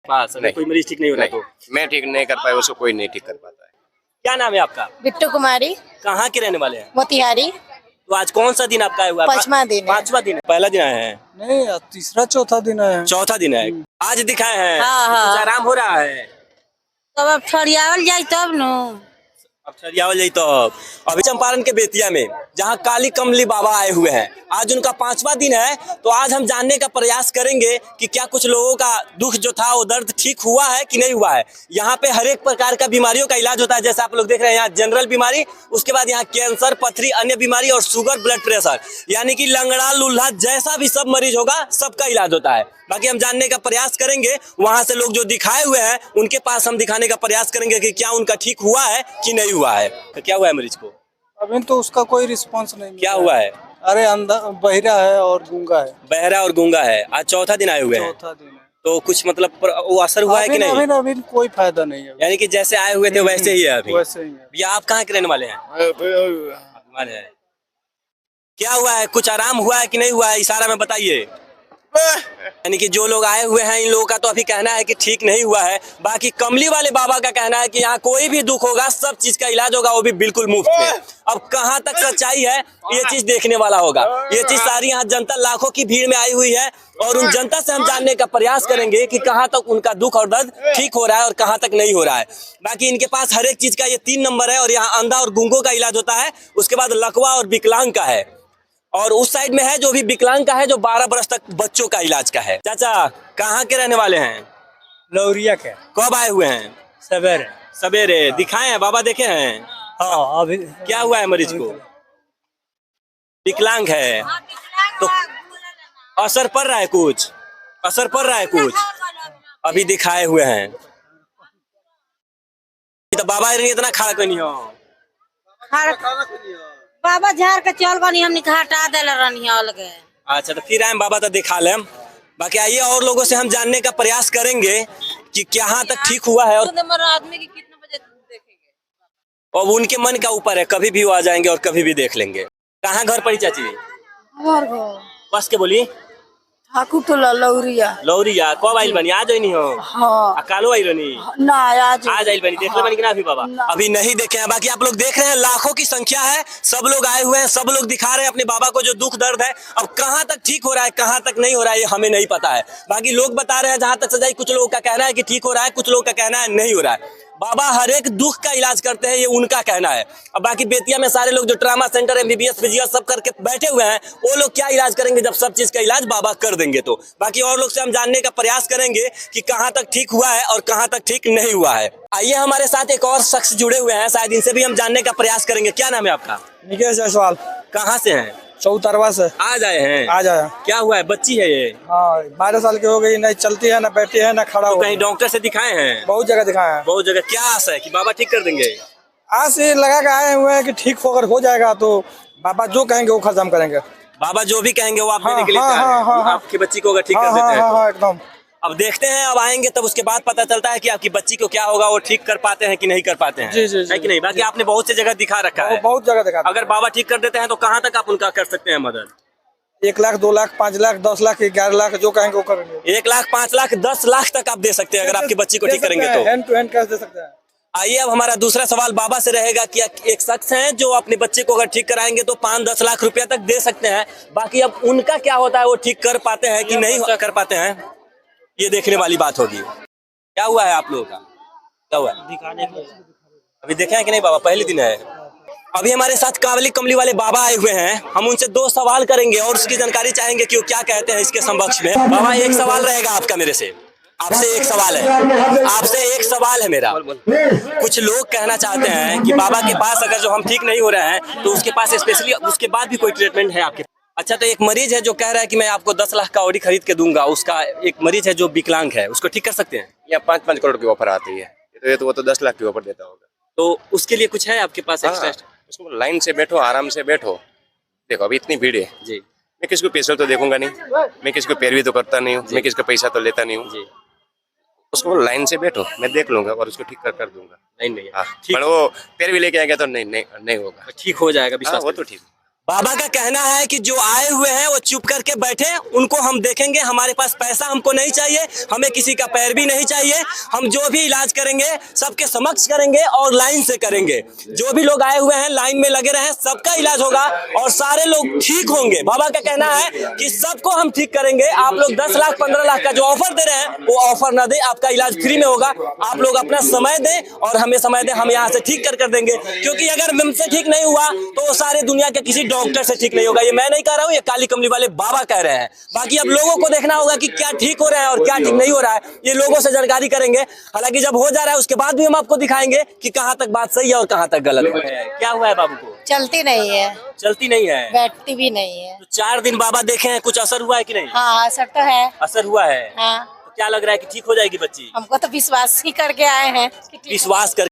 पास अगर कोई मरीज ठीक नहीं हो रहा है तो मैं ठीक नहीं कर पाया, उसको कोई नहीं ठीक कर पाता है। क्या नाम है आपका? बिट्टू कुमारी, कहाँ के रहने वाले हैं? मोतिहारी। तो आज कौन सा दिन आपका हुआ? पांचवा दिन है। पांचवा दिन है। पहला दिन आए हैं? नहीं, तीसरा चौथा दिन है। चौथा दिन है। आज दिखाए हैं? हाँ, हाँ। कुछ आराम हो रहा है? तब अब ठड़ियावल जाए तब न। अब ठहरियावल जाई तो अभी चंपारण के बेतिया में जहां काली कमली बाबा आए हुए हैं, आज उनका पांचवा दिन है। तो आज हम जानने का प्रयास करेंगे कि क्या कुछ लोगों का दुख जो था वो दर्द ठीक हुआ है कि नहीं हुआ है। यहाँ पे हर एक प्रकार का बीमारियों का इलाज होता है, जैसे आप लोग देख रहे हैं यहाँ जनरल बीमारी, उसके बाद यहाँ कैंसर, पथरी, अन्य बीमारी और शुगर, ब्लड प्रेशर, यानी कि लंगड़ा लूल्हा जैसा भी सब मरीज होगा सबका इलाज होता है। बाकी हम जानने का प्रयास करेंगे, वहां से लोग जो दिखाए हुए हैं उनके पास हम दिखाने का प्रयास करेंगे कि क्या उनका ठीक हुआ है कि नहीं हुआ है। तो क्या हुआ है मरीज को? अभी तो उसका कोई रिस्पांस नहीं क्या हुआ है? अरे अंदर बहिरा है और गूंगा है। बहरा और गूंगा है। आज चौथा दिन आए हुए हैं, चौथा दिन है। तो कुछ मतलब वो असर हुआ है कि नहीं? अभी कोई फायदा नहीं है। यानी कि जैसे आए हुए थे वैसे ही है अभी? वैसे ही है। भैया आप कहाँ के रहने वाले हैं? क्या हुआ है? कुछ आराम हुआ है कि नहीं हुआ है? इशारा में बताइए। यानी कि जो लोग आए हुए हैं इन लोगों का तो अभी कहना है कि ठीक नहीं हुआ है। बाकी कमली वाले बाबा का कहना है कि यहाँ कोई भी दुख होगा सब चीज का इलाज होगा, वो भी बिल्कुल मुफ्त में। अब कहाँ तक सच्चाई है ये चीज देखने वाला होगा। ये चीज सारी यहाँ जनता लाखों की भीड़ में आई हुई है और उन जनता से हम जानने का प्रयास करेंगे कि कहाँ तक उनका दुख और दर्द ठीक हो रहा है और कहाँ तक नहीं हो रहा है। बाकी इनके पास हर एक चीज का ये 3 नंबर है और यहाँ अंधा और गूंगों का इलाज होता है, उसके बाद लकवा और विकलांग का है, और उस साइड में है जो भी विकलांग का है जो 12 वर्ष तक बच्चों का इलाज का है। चाचा कहाँ के रहने वाले हैं? लौरिया के। कब आए हुए हैं? सवेरे। सवेरे। दिखाए हैं बाबा, देखे हैं? हाँ, अभी क्या हुआ है मरीज को? विकलांग है तो असर पड़ रहा है कुछ? असर पड़ रहा है कुछ? अभी दिखाए हुए हैं तो बाबा इतना खड़ा क्यों नहीं हो? बाबा झाड़ के चल बनी हमने हटा देले रहनी अलगे। अच्छा तो फिर आए बाबा तो दिखा लें। बाकी आइए और लोगों से हम जानने का प्रयास करेंगे कि कहाँ तक ठीक हुआ है और आदमी की कितने बजे देखेंगे। और उनके मन का ऊपर है, कभी भी वो आ जाएंगे और कभी भी देख लेंगे। कहाँ घर पड़ी चाची? बस के बोली ठाकुर तो लौरिया। लौरिया। कब आइल बनी? आज नहीं हो? हाँ। कालो आई रनी ना आज आइल बनी। देख ले बनी कि ना अभी बाबा? अभी नहीं देखे हैं। बाकी आप लोग देख रहे हैं लाखों की संख्या है, सब लोग आए हुए हैं, सब लोग दिखा रहे हैं अपने बाबा को जो दुख दर्द है। अब कहाँ तक ठीक हो रहा है कहाँ तक नहीं हो रहा है ये हमें नहीं पता है। बाकी लोग बता रहे हैं जहाँ तक सजाई, कुछ लोगों का कहना है कि ठीक हो रहा है, कुछ लोगों का कहना है नहीं हो रहा है। बाबा हर एक दुख का इलाज करते हैं, ये उनका कहना है। अब बाकी बेतिया में सारे लोग जो ट्रामा सेंटर, MBBS, फिजियस सब करके बैठे हुए हैं, वो लोग क्या इलाज करेंगे जब सब चीज का इलाज बाबा कर देंगे तो। बाकी और लोग से हम जानने का प्रयास करेंगे कि कहाँ तक ठीक हुआ है और कहाँ तक ठीक नहीं हुआ है। आइए हमारे साथ एक और शख्स जुड़े हुए हैं, शायद इनसे भी हम जानने का प्रयास करेंगे। क्या नाम है आपका? निकेश जायसवाल। कहाँ से हैं? चौतरवा से। आज आए हैं? आज आया। क्या हुआ है? बच्ची है ये? हाँ, 12 साल की हो गई, नहीं चलती है, ना बैठी है, ना खड़ा तो हो। कहीं डॉक्टर से दिखाए हैं? बहुत जगह दिखाया है। बहुत जगह। क्या आशा है कि बाबा ठीक कर देंगे? आज से लगा के आए हुए हैं कि ठीक होकर हो जाएगा, तो बाबा जो कहेंगे वो खत्म करेंगे। बाबा जो भी कहेंगे वो आप देने के लिए हाँ, तैयार हैं? हाँ, हाँ। आपकी बच्ची को अगर ठीक कर हाँ, देते हैं हाँ, तो? हाँ, एकदम। अब देखते हैं, अब आएंगे तब उसके बाद पता चलता है कि आपकी बच्ची को क्या होगा, वो ठीक कर पाते हैं कि नहीं कर पाते हैं। जी, जी, जी, है कि नहीं? बाकी आपने बहुत सी जगह दिखा रखा है। बहुत जगह दिखा। अगर बाबा ठीक कर देते हैं तो कहाँ तक आप उनका कर सकते हैं मदद? 1 लाख, 2 लाख, 5 लाख, 10 लाख, 11 लाख, जो कहेंगे वो करेंगे। 1 लाख, 5 लाख, 10 लाख तक आप दे सकते हैं अगर आपकी बच्ची को ठीक करेंगे तो। हैंड टू हैंड कैश दे सकते हैं। आइए अब हमारा दूसरा सवाल बाबा से रहेगा कि एक शख्स है जो अपने बच्चे को अगर ठीक कराएंगे तो 5-10 लाख रुपया तक दे सकते हैं। बाकी अब उनका क्या होता है, वो ठीक कर पाते हैं कि नहीं कर पाते हैं, ये देखने वाली बात होगी। क्या हुआ है आप लोगों का? क्या हुआ है? दिखाने को अभी देखे हैं कि नहीं बाबा? पहले दिन है। अभी हमारे साथ कावली कमली वाले बाबा आए हुए हैं, हम उनसे 2 सवाल करेंगे और उसकी जानकारी चाहेंगे कि वो क्या कहते हैं इसके समक्ष में। बाबा एक सवाल रहेगा आपका मेरे से, आपसे एक सवाल है, आपसे एक सवाल है मेरा। कुछ लोग कहना चाहते हैं कि बाबा के पास अगर जो हम ठीक नहीं हो रहे हैं तो उसके पास स्पेशली उसके बाद भी कोई ट्रीटमेंट है आपके? अच्छा तो एक मरीज है जो कह रहा है कि मैं आपको 10 लाख का ऑडी खरीद के दूंगा, उसका एक मरीज है जो विकलांग है, उसको ठीक कर सकते हैं? या 5-5 करोड़ की ऑफर आती है, तो वो तो 10 लाख की ऑफर देता होगा। तो उसके लिए कुछ है आपके पास हाँ, एक्स्ट्रा? उसको लाइन से बैठो, आराम से बैठो। देखो अभी इतनी भीड़ है जी। मैं किसको पैसा तो देखूंगा नहीं, मैं किसको पैरवी तो करता नहीं हूँ, मैं किसका पैसा तो लेता नहीं हूँ। उसको लाइन से बैठो, मैं देख लूंगा और उसको ठीक कर दूंगा। नहीं हाँ, ठीक, पर वो पैरवी लेके आएगा तो नहीं होगा। ठीक हो जाएगा विश्वास। वो तो ठीक। बाबा का कहना है कि जो आए हुए हैं वो चुप करके बैठे, उनको हम देखेंगे, हमारे पास पैसा हमको नहीं चाहिए, हमें किसी का पैर भी नहीं चाहिए, हम जो भी इलाज करेंगे सबके समक्ष करेंगे और लाइन से करेंगे। जो भी लोग आए हुए हैं लाइन में लगे रहे, सबका इलाज होगा और सारे लोग ठीक होंगे। बाबा का कहना है कि सबको हम ठीक करेंगे। आप लोग 10 लाख 15 लाख का जो ऑफर दे रहे हैं वो ऑफर ना दे, आपका इलाज फ्री में होगा। आप लोग अपना समय दें और हमें समय दें, हम यहाँ से ठीक कर देंगे। क्योंकि अगर हमसे ठीक नहीं हुआ तो वो सारे दुनिया के किसी डॉक्टर से ठीक नहीं होगा। ये मैं नहीं कह रहा हूँ, ये काली कमली वाले बाबा कह रहे हैं। बाकी अब लोगों को देखना होगा कि क्या ठीक हो रहा है और क्या ठीक नहीं हो रहा है, ये लोगों से जानकारी करेंगे। हालांकि जब हो जा रहा है उसके बाद भी हम आपको दिखाएंगे कि कहाँ तक बात सही है और कहाँ तक गलत है। क्या हुआ है बाबू को? चलती नहीं है, चलती नहीं है, बैठती भी नहीं है। तो 4 दिन बाबा देखे हैं, कुछ असर हुआ है कि नहीं? हाँ असर तो है। असर हुआ है। हाँ तो क्या लग रहा है कि ठीक हो जाएगी बच्ची? हमको तो विश्वास ही करके आए हैं कि ठीक विश्वास कर